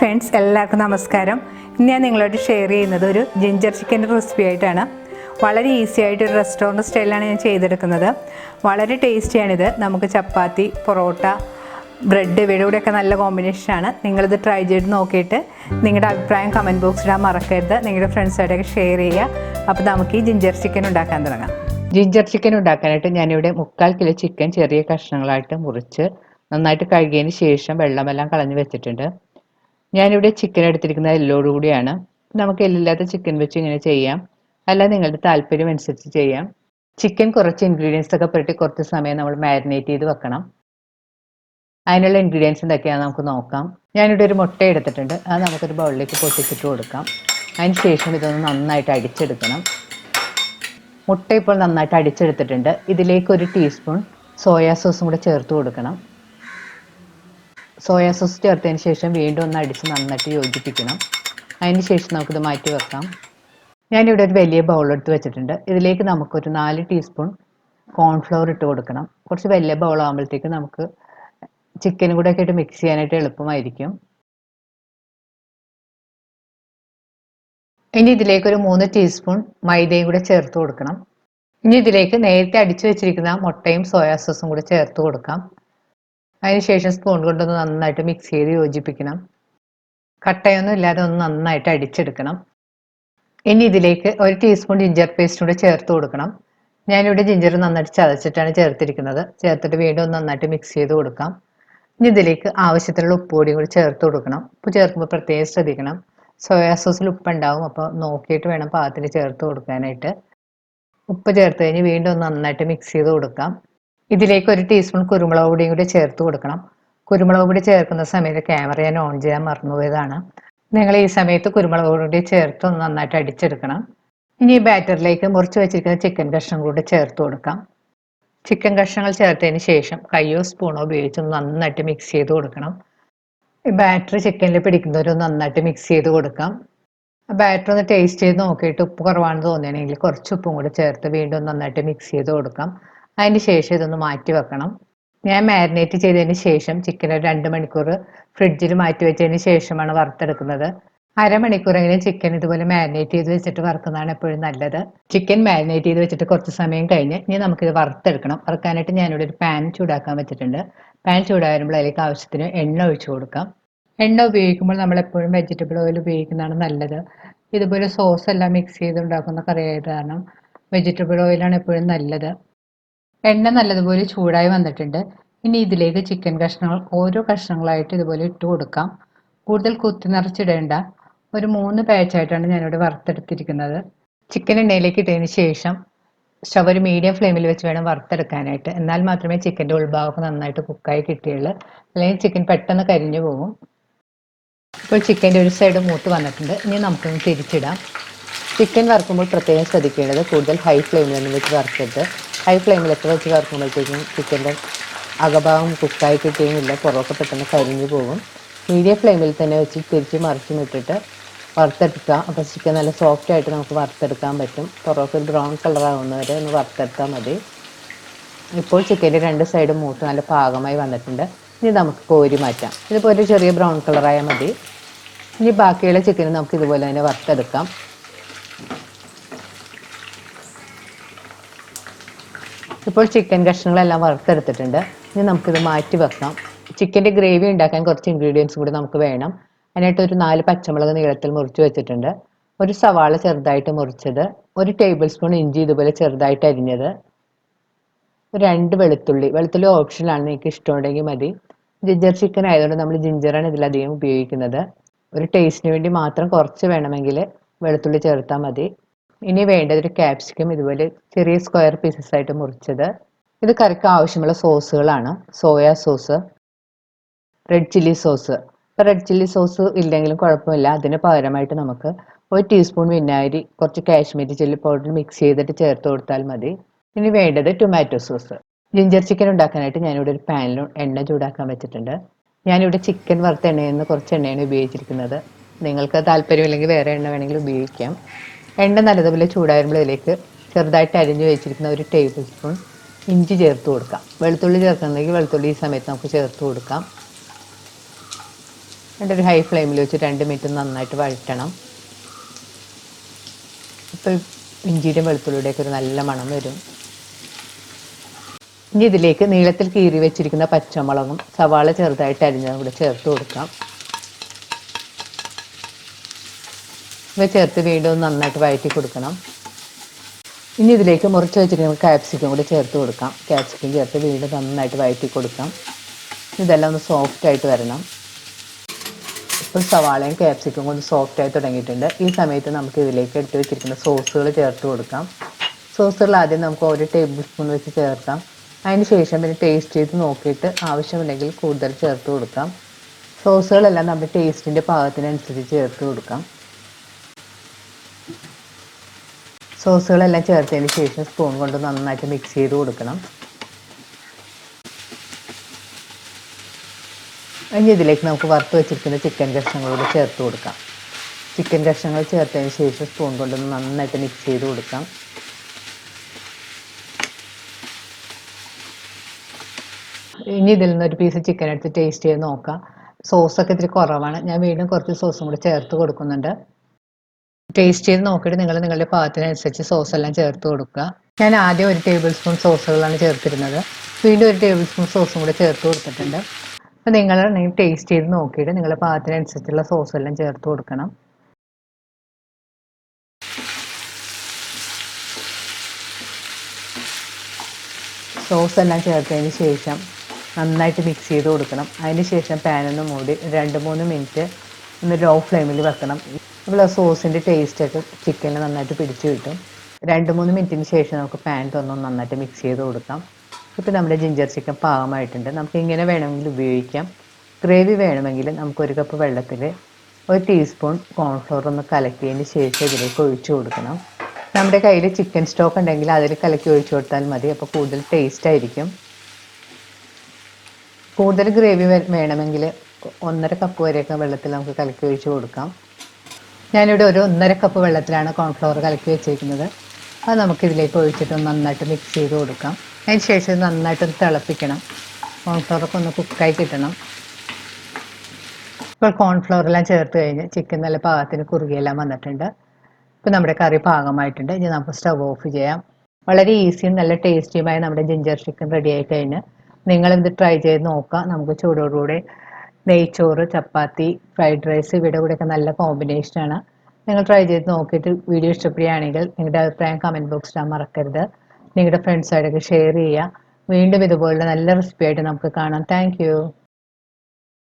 Friends, എല്ലാവർക്കും നമസ്കാരം. ഇന്ന് ഞാൻ നിങ്ങളോട് ഷെയർ ചെയ്യുന്നത് ഒരു ജിഞ്ചർ ചിക്കൻ്റെ റെസിപ്പി ആയിട്ടാണ്. വളരെ ഈസി ആയിട്ട് ഒരു റെസ്റ്റോറൻറ്റ് സ്റ്റൈലാണ് ഞാൻ ചെയ്തെടുക്കുന്നത്. വളരെ ടേസ്റ്റിയാണിത്. നമുക്ക് ചപ്പാത്തി, പൊറോട്ട, ബ്രെഡ് ഇവയുടെ കൂടെയൊക്കെ നല്ല കോമ്പിനേഷനാണ്. നിങ്ങളിത് ട്രൈ ചെയ്ത് നോക്കിയിട്ട് നിങ്ങളുടെ അഭിപ്രായം കമൻറ്റ് ബോക്സിൽ ഇടാൻ മറക്കരുത്. നിങ്ങളുടെ ഫ്രണ്ട്സായിട്ടൊക്കെ ഷെയർ ചെയ്യുക. അപ്പോൾ നമുക്ക് ഈ ജിഞ്ചർ ചിക്കൻ ഉണ്ടാക്കാൻ തുടങ്ങാം. ജിഞ്ചർ ചിക്കൻ ഉണ്ടാക്കാനായിട്ട് ഞാനിവിടെ 3/4 കിലോ ചിക്കൻ ചെറിയ കഷ്ണങ്ങളായിട്ട് മുറിച്ച് നന്നായിട്ട് കഴുകിയതിന് ശേഷം വെള്ളമെല്ലാം കളഞ്ഞ് വെച്ചിട്ടുണ്ട്. ഞാനിവിടെ ചിക്കൻ എടുത്തിരിക്കുന്നത് എല്ലോടുകൂടിയാണ്. നമുക്ക് എല്ലില്ലാത്ത ചിക്കൻ വെച്ച് ഇങ്ങനെ ചെയ്യാം, അല്ല നിങ്ങളുടെ താല്പര്യം അനുസരിച്ച് ചെയ്യാം. ചിക്കൻ കുറച്ച് ഇൻഗ്രീഡിയൻസ് ഒക്കെ പുരട്ടി കുറച്ച് സമയം നമ്മൾ മാരിനേറ്റ് ചെയ്ത് വെക്കണം. അതിനുള്ള ഇൻഗ്രീഡിയൻസ് എന്തൊക്കെയാണെന്ന് നമുക്ക് നോക്കാം. ഞാനിവിടെ ഒരു മുട്ട എടുത്തിട്ടുണ്ട്. അത് നമുക്കൊരു ബൗളിലേക്ക് പൊട്ടിച്ചിട്ട് കൊടുക്കാം. അതിന് ശേഷം ഇതൊന്ന് നന്നായിട്ട് അടിച്ചെടുക്കണം. മുട്ട ഇപ്പോൾ നന്നായിട്ട് അടിച്ചെടുത്തിട്ടുണ്ട്. ഇതിലേക്ക് 1 ടീസ്പൂൺ സോയാ സോസും കൂടെ ചേർത്ത് കൊടുക്കണം. സോയാ സോസ് ചേർത്തതിന് ശേഷം വീണ്ടും ഒന്ന് അടിച്ച് നന്നായിട്ട് യോജിപ്പിക്കണം. അതിന് ശേഷം നമുക്കിത് മാറ്റി വെക്കാം. ഞാനിവിടെ ഒരു വലിയ ബൗൾ എടുത്ത് വെച്ചിട്ടുണ്ട്. ഇതിലേക്ക് നമുക്കൊരു 4 ടീസ്പൂൺ കോൺഫ്ലവർ ഇട്ട് കൊടുക്കണം. കുറച്ച് വലിയ ബൗൾ ആകുമ്പോഴത്തേക്ക് നമുക്ക് ചിക്കനും കൂടെ ഒക്കെ ഇട്ട് മിക്സ് ചെയ്യാനായിട്ട് എളുപ്പമായിരിക്കും. ഇനി ഇതിലേക്ക് ഒരു 3 ടീസ്പൂൺ മൈദയും കൂടെ ചേർത്ത് കൊടുക്കണം. ഇനി ഇതിലേക്ക് നേരത്തെ അടിച്ചു വെച്ചിരിക്കുന്ന മുട്ടയും സോയാ സോസും കൂടെ ചേർത്ത് കൊടുക്കാം. അതിനുശേഷം സ്പൂൺ കൊണ്ടൊന്ന് നന്നായിട്ട് മിക്സ് ചെയ്ത് യോജിപ്പിക്കണം. കട്ടയൊന്നും ഇല്ലാതെ ഒന്ന് നന്നായിട്ട് അടിച്ചെടുക്കണം. ഇനി ഇതിലേക്ക് 1 ടീസ്പൂൺ ജിഞ്ചർ പേസ്റ്റ് കൂടെ ചേർത്ത് കൊടുക്കണം. ഞാനിവിടെ ജിഞ്ചർ നന്നായിട്ട് ചതച്ചിട്ടാണ് ചേർത്തിരിക്കുന്നത്. ചേർത്തിട്ട് വീണ്ടും ഒന്ന് നന്നായിട്ട് മിക്സ് ചെയ്ത് കൊടുക്കാം. ഇനി ഇതിലേക്ക് ആവശ്യത്തിനുള്ള ഉപ്പ് പൊടിയും കൂടി ചേർത്ത് കൊടുക്കണം. ഉപ്പ് ചേർക്കുമ്പോൾ പ്രത്യേകം ശ്രദ്ധിക്കണം. സോയാ സോസിൽ ഉപ്പുണ്ടാവും, അപ്പോൾ നോക്കിയിട്ട് വേണം പാകത്തിന് ചേർത്ത് കൊടുക്കാനായിട്ട്. ഉപ്പ് ചേർത്ത് കഴിഞ്ഞ് വീണ്ടും ഒന്ന് നന്നായിട്ട് മിക്സ് ചെയ്ത് കൊടുക്കാം. ഇതിലേക്ക് 1 ടീസ്പൂൺ കുരുമുളക് പൊടിയും കൂടി ചേർത്ത് കൊടുക്കണം. കുരുമുളക് പൊടി ചേർക്കുന്ന സമയത്ത് ക്യാമറ ഞാൻ ഓൺ ചെയ്യാൻ മറന്നുപോയതാണ്. നിങ്ങൾ ഈ സമയത്ത് കുരുമുളക് പൊടി ചേർത്ത് ഒന്ന് നന്നായിട്ട് അടിച്ചെടുക്കണം. ഇനി ഈ ബാറ്ററിലേക്ക് മുറിച്ച് വെച്ചിരിക്കുന്ന ചിക്കൻ കഷ്ണം കൂടി ചേർത്ത് കൊടുക്കാം. ചിക്കൻ കഷ്ണങ്ങൾ ചേർത്തതിന് ശേഷം കയ്യോ സ്പൂണോ ഉപയോഗിച്ച് ഒന്ന് നന്നായിട്ട് മിക്സ് ചെയ്ത് കൊടുക്കണം. ഈ ബാറ്റർ ചിക്കനിൽ പിടിക്കുന്നവരൊന്ന് നന്നായിട്ട് മിക്സ് ചെയ്ത് കൊടുക്കാം. ബാറ്റർ ഒന്ന് ടേസ്റ്റ് ചെയ്ത് നോക്കിയിട്ട് ഉപ്പ് കുറവാണെന്ന് തോന്നുകയാണെങ്കിൽ കുറച്ച് ഉപ്പും കൂടി ചേർത്ത് വീണ്ടും നന്നായിട്ട് മിക്സ് ചെയ്ത് കൊടുക്കാം. അതിന് ശേഷം ഇതൊന്ന് മാറ്റി വെക്കണം. ഞാൻ മാരിനേറ്റ് ചെയ്തതിന് ശേഷം ചിക്കൻ ഒരു 2 മണിക്കൂർ ഫ്രിഡ്ജിൽ മാറ്റി വെച്ചതിന് ശേഷമാണ് വറുത്തെടുക്കുന്നത്. അരമണിക്കൂറെങ്കിലും ചിക്കൻ ഇതുപോലെ മാരിനേറ്റ് ചെയ്ത് വെച്ചിട്ട് വറുക്കുന്നതാണ് എപ്പോഴും നല്ലത്. ചിക്കൻ മാരിനേറ്റ് ചെയ്ത് വെച്ചിട്ട് കുറച്ച് സമയം കഴിഞ്ഞ് ഇനി നമുക്കിത് വറുത്തെടുക്കണം. വറുക്കാനായിട്ട് ഞാനിവിടെ ഒരു പാൻ ചൂടാക്കാൻ വെച്ചിട്ടുണ്ട്. പാൻ ചൂടായി വരുമ്പോൾ അതിലേക്ക് ആവശ്യത്തിന് എണ്ണ ഒഴിച്ചു കൊടുക്കാം. എണ്ണ ഉപയോഗിക്കുമ്പോൾ നമ്മൾ എപ്പോഴും വെജിറ്റബിൾ ഓയിൽ ഉപയോഗിക്കുന്നതാണ് നല്ലത്. ഇതുപോലെ സോസ് എല്ലാം മിക്സ് ചെയ്ത് ഉണ്ടാക്കുന്ന കറിയായത് കാരണം വെജിറ്റബിൾ ഓയിലാണ് എപ്പോഴും നല്ലത്. എണ്ണ നല്ലതുപോലെ ചൂടായി വന്നിട്ടുണ്ട്. ഇനി ഇതിലേക്ക് ചിക്കൻ കഷ്ണങ്ങൾ ഓരോ കഷ്ണങ്ങളായിട്ട് ഇതുപോലെ ഇട്ട് കൊടുക്കാം. കൂടുതൽ കുത്തി നിറച്ചിടേണ്ട. ഒരു 3 ബാച്ചായിട്ടാണ് ഞാനിവിടെ വറുത്തെടുത്തിരിക്കുന്നത്. ചിക്കൻ എണ്ണയിലേക്ക് ഇട്ടതിന് ശേഷം സ്റ്റവ് ഒരു മീഡിയം ഫ്ലെയിമിൽ വെച്ച് വേണം വറുത്തെടുക്കാനായിട്ട്. എന്നാൽ മാത്രമേ ചിക്കൻ്റെ ഉൾഭാഗമൊക്കെ നന്നായിട്ട് കുക്കായി കിട്ടിയുള്ളൂ. അല്ലെങ്കിൽ ചിക്കൻ പെട്ടെന്ന് കരിഞ്ഞു പോകും. ഇപ്പോൾ ചിക്കൻ്റെ ഒരു സൈഡ് മൂത്ത് വന്നിട്ടുണ്ട്. ഇനി നമുക്കൊന്ന് തിരിച്ചിടാം. ചിക്കൻ വറുക്കുമ്പോൾ പ്രത്യേകം ശ്രദ്ധിക്കേണ്ടത് കൂടുതൽ ഹൈ ഫ്ലെയിമിലൊന്നും വെച്ച് വറുക്കരുത്. ഹൈ ഫ്ലെയിമിലൊക്കെ വെച്ച് വറുക്കുമ്പോഴത്തേക്കും ചിക്കൻ്റെ അകഭാഗം കുക്കായി കിട്ടിയുമില്ല, പുറമൊക്കെ പെട്ടെന്ന് കരിഞ്ഞു പോകും. മീഡിയം ഫ്ലെയിമിൽ തന്നെ വെച്ച് തിരിച്ച് മറിച്ചും ഇട്ടിട്ട് വറുത്തെടുക്കുക. അപ്പോൾ ചിക്കൻ നല്ല സോഫ്റ്റ് ആയിട്ട് നമുക്ക് വറുത്തെടുക്കാൻ പറ്റും. പുറമൊക്കെ ഒരു ബ്രൗൺ കളറാവുന്നവരെ ഒന്ന് വറുത്തെടുത്താൽ മതി. ഇപ്പോൾ ചിക്കൻ്റെ 2 സൈഡും മൂത്ത് നല്ല പാകമായി വന്നിട്ടുണ്ട്. ഇനി നമുക്ക് കോരി മാറ്റാം. ഇതിപ്പോൾ ഒരു ചെറിയ ബ്രൗൺ കളറായാൽ മതി. ഇനി ബാക്കിയുള്ള ചിക്കൻ നമുക്ക് ഇതുപോലെ തന്നെ വറുത്തെടുക്കാം. ഇപ്പോൾ ചിക്കൻ കഷ്ണങ്ങളെല്ലാം വറുത്തെടുത്തിട്ടുണ്ട്. ഇനി നമുക്കിത് മാറ്റി വെക്കാം. ചിക്കൻ്റെ ഗ്രേവി ഉണ്ടാക്കാൻ കുറച്ച് ഇൻഗ്രീഡിയൻസ് കൂടി നമുക്ക് വേണം. അതിനായിട്ട് ഒരു 4 പച്ചമുളക് നീളത്തിൽ മുറിച്ച് വെച്ചിട്ടുണ്ട്. ഒരു സവാള ചെറുതായിട്ട് മുറിച്ചത്, 1 ടേബിൾ സ്പൂൺ ഇഞ്ചി ഇതുപോലെ ചെറുതായിട്ട് അരിഞ്ഞത്, 2 വെളുത്തുള്ളി ഓപ്ഷനിലാണ്, നിങ്ങൾക്ക് ഇഷ്ടമുണ്ടെങ്കിൽ മതി. ജിഞ്ചർ ചിക്കൻ ആയതുകൊണ്ട് നമ്മൾ ജിഞ്ചറാണ് ഇതിലധികം ഉപയോഗിക്കുന്നത്. ഒരു ടേസ്റ്റിന് വേണ്ടി മാത്രം കുറച്ച് വേണമെങ്കിൽ വെളുത്തുള്ളി ചേർത്താൽ മതി. ഇനി വേണ്ടത് ഒരു ക്യാപ്സിക്കം ഇതുപോലെ ചെറിയ സ്ക്വയർ പീസസ് ആയിട്ട് മുറിച്ചത്. ഇത് കറിക്ക് ആവശ്യമുള്ള സോസുകളാണ്. Soya sauce, red chilli sauce. ഇപ്പോൾ റെഡ് ചില്ലി സോസ് ഇല്ലെങ്കിലും കുഴപ്പമില്ല. അതിന് പകരമായിട്ട് നമുക്ക് 1 ടീസ്പൂൺ വിനാഗിരി, കുറച്ച് കാശ്മീരി ചില്ലി പൗഡർ മിക്സ് ചെയ്തിട്ട് ചേർത്ത് കൊടുത്താൽ മതി. ഇനി വേണ്ടത് ടൊമാറ്റോ സോസ്. ജിഞ്ചർ ചിക്കൻ ഉണ്ടാക്കാനായിട്ട് ഞാനിവിടെ ഒരു പാനിൽ എണ്ണ ചൂടാക്കാൻ വെച്ചിട്ടുണ്ട്. ഞാനിവിടെ ചിക്കൻ വറുത്ത എണ്ണയിൽ നിന്ന് കുറച്ച് എണ്ണയാണ് ഉപയോഗിച്ചിരിക്കുന്നത്. നിങ്ങൾക്ക് താല്പര്യമില്ലെങ്കിൽ വേറെ എണ്ണ വേണമെങ്കിൽ ഉപയോഗിക്കാം. എണ്ണ നല്ലതുപോലെ ചൂടാകുമ്പോൾ ഇതിലേക്ക് ചെറുതായിട്ട് അരിഞ്ഞു വെച്ചിരിക്കുന്ന 1 ടേബിൾ സ്പൂൺ ഇഞ്ചി ചേർത്ത് കൊടുക്കാം. വെളുത്തുള്ളി ചേർക്കുന്നുണ്ടെങ്കിൽ വെളുത്തുള്ളി ഈ സമയത്ത് നമുക്ക് ചേർത്ത് കൊടുക്കാം. എന്നിട്ട് ഒരു ഹൈ ഫ്ലെയിമിൽ വെച്ച് 2 മിനിറ്റ് നന്നായിട്ട് വഴറ്റണം. ഇപ്പോൾ ഇഞ്ചിയുടെയും വെളുത്തുള്ളിയുടെയൊക്കെ ഒരു നല്ല മണം വരും. ഇനി ഇതിലേക്ക് നീളത്തിൽ കീറി വെച്ചിരിക്കുന്ന പച്ചമുളകും സവാള ചെറുതായിട്ട് അരിഞ്ഞതും കൂടെ ചേർത്ത് കൊടുക്കാം. ഇവ ചേർത്ത് വീണ്ടും നന്നായിട്ട് വഴറ്റി കൊടുക്കണം. ഇനി ഇതിലേക്ക് മുറിച്ച് വെച്ചിരിക്കുന്ന കാപ്സിക്കം കൂടി ചേർത്ത് കൊടുക്കാം. കാപ്സിക്കം ചേർത്ത് വീണ്ടും നന്നായിട്ട് വഴറ്റി കൊടുക്കാം. ഇതെല്ലാം ഒന്ന് സോഫ്റ്റായിട്ട് വരണം. ഇപ്പോൾ സവാളയും കാപ്സിക്കം കൊണ്ട് സോഫ്റ്റായി തുടങ്ങിയിട്ടുണ്ട്. ഈ സമയത്ത് നമുക്ക് ഇതിലേക്ക് എടുത്ത് വെച്ചിരിക്കുന്ന സോസുകൾ ചേർത്ത് കൊടുക്കാം. സോസുകൾ ആദ്യം നമുക്ക് 1 ടേബിൾ സ്പൂൺ വെച്ച് ചേർക്കാം. അതിന് ശേഷം പിന്നെ ടേസ്റ്റ് ചെയ്ത് നോക്കിയിട്ട് ആവശ്യമുണ്ടെങ്കിൽ കൂടുതൽ ചേർത്ത് കൊടുക്കാം. സോസുകളെല്ലാം നമ്മുടെ ടേസ്റ്റിൻ്റെ പാകത്തിനനുസരിച്ച് ചേർത്ത് കൊടുക്കാം. സോസുകളെല്ലാം ചേർത്തതിന് ശേഷം സ്പൂൺ കൊണ്ട് നന്നായിട്ട് മിക്സ് ചെയ്ത് കൊടുക്കണം. ഇനി ഇതിലേക്ക് നമുക്ക് വറുത്ത് വെച്ചിരിക്കുന്ന ചിക്കൻ കഷ്ണങ്ങളോട് ചേർത്ത് കൊടുക്കാം. ചിക്കൻ കഷ്ണങ്ങൾ ചേർത്തതിന് ശേഷം സ്പൂൺ കൊണ്ട് നന്നായിട്ട് മിക്സ് ചെയ്ത് കൊടുക്കാം. ഇനി ഇതിൽ നിന്ന് ഒരു പീസ് ചിക്കൻ എടുത്ത് ടേസ്റ്റ് ചെയ്ത് നോക്കാം. സോസൊക്കെ ഇത്തിരി കുറവാണ്. ഞാൻ വീണ്ടും കുറച്ച് സോസും കൂടി ചേർത്ത് കൊടുക്കുന്നുണ്ട്. ടേസ്റ്റ് ചെയ്ത് നോക്കിയിട്ട് നിങ്ങളുടെ പാകത്തിനനുസരിച്ച് സോസ് എല്ലാം ചേർത്ത് കൊടുക്കുക. ഞാൻ ആദ്യം 1 ടേബിൾ സ്പൂൺ സോസുകളാണ് ചേർത്തിരുന്നത്. വീണ്ടും 1 ടേബിൾ സ്പൂൺ സോസും കൂടി ചേർത്ത് കൊടുത്തിട്ടുണ്ട്. അപ്പോൾ നിങ്ങൾ ടേസ്റ്റ് ചെയ്ത് നോക്കിയിട്ട് നിങ്ങളുടെ പാകത്തിനനുസരിച്ചുള്ള സോസ് എല്ലാം ചേർത്ത് കൊടുക്കണം. സോസ് എല്ലാം ചേർത്തതിന് ശേഷം നന്നായിട്ട് മിക്സ് ചെയ്ത് കൊടുക്കണം. അതിന് ശേഷം പാനൊന്ന് മൂടി 2-3 മിനിറ്റ് ഒന്ന് ലോ ഫ്ലെയിമിൽ വെക്കണം. അപ്പോൾ ആ സോസിൻ്റെ ടേസ്റ്റൊക്കെ ചിക്കനിൽ നന്നായിട്ട് പിടിച്ചു കിട്ടും. 2-3 മിനിറ്റിന് ശേഷം നമുക്ക് പാൻ തുറന്ന് നന്നായിട്ട് മിക്സ് ചെയ്ത് കൊടുക്കാം. ഇപ്പോൾ നമ്മുടെ ജിഞ്ചർ ചിക്കൻ പാകമായിട്ടുണ്ട്. നമുക്ക് ഇങ്ങനെ വേണമെങ്കിൽ ഉപയോഗിക്കാം. ഗ്രേവി വേണമെങ്കിൽ നമുക്ക് 1 കപ്പ് വെള്ളത്തിൽ 1 ടീസ്പൂൺ കോൺഫ്ലോർ ഒന്ന് കലക്കിയതിന് ശേഷം ഇതിലേക്ക് ഒഴിച്ചു കൊടുക്കണം. നമ്മുടെ കയ്യിൽ ചിക്കൻ സ്റ്റോക്ക് ഉണ്ടെങ്കിൽ അതിൽ കലക്കി ഒഴിച്ചു കൊടുത്താൽ മതി. അപ്പോൾ കൂടുതൽ ടേസ്റ്റ് ആയിരിക്കും. കൂടുതൽ ഗ്രേവി വേണമെങ്കിൽ 1.5 കപ്പ് വരെയൊക്കെ വെള്ളത്തിൽ നമുക്ക് കലക്കി ഒഴിച്ചു കൊടുക്കാം. ഞാനിവിടെ ഒരു 1.5 കപ്പ് വെള്ളത്തിലാണ് കോൺഫ്ലവർ കലക്കി വെച്ചിരിക്കുന്നത്. അത് നമുക്കിതിലേക്ക് ഒഴിച്ചിട്ട് നന്നായിട്ട് മിക്സ് ചെയ്ത് കൊടുക്കാം. അതിന് ശേഷം നന്നായിട്ടൊന്ന് തിളപ്പിക്കണം. കോൺഫ്ലവറൊക്കെ ഒന്ന് കുക്കായി കിട്ടണം. ഇപ്പോൾ കോൺഫ്ലവറെല്ലാം ചേർത്ത് കഴിഞ്ഞ് ചിക്കൻ നല്ല പാകത്തിന് കുറുകിയെല്ലാം വന്നിട്ടുണ്ട്. ഇപ്പോൾ നമ്മുടെ കറി പാകമായിട്ടുണ്ട്. ഇനി നമുക്ക് സ്റ്റവ് ഓഫ് ചെയ്യാം. വളരെ ഈസിയും നല്ല ടേസ്റ്റിയുമായ നമ്മുടെ ജിഞ്ചർ ചിക്കൻ റെഡി ആയി കഴിഞ്ഞ് നിങ്ങളിത് ട്രൈ ചെയ്ത് നോക്കാം. നമുക്ക് ചൂടോടുകൂടെ നെയ്ച്ചോറ്, ചപ്പാത്തി, ഫ്രൈഡ് റൈസ് ഇവയുടെ കൂടെയൊക്കെ നല്ല കോമ്പിനേഷനാണ്. നിങ്ങൾ ട്രൈ ചെയ്ത് നോക്കിയിട്ട് വീഡിയോ ഇഷ്ടപ്പെടുകയാണെങ്കിൽ നിങ്ങളുടെ അഭിപ്രായം കമൻറ്റ് ബോക്സിൽ ഇടാൻ മറക്കരുത്. നിങ്ങളുടെ ഫ്രണ്ട്സായിട്ടൊക്കെ ഷെയർ ചെയ്യുക. വീണ്ടും ഇതുപോലുള്ള നല്ല റെസിപ്പി ആയിട്ട് നമുക്ക് കാണാം. താങ്ക്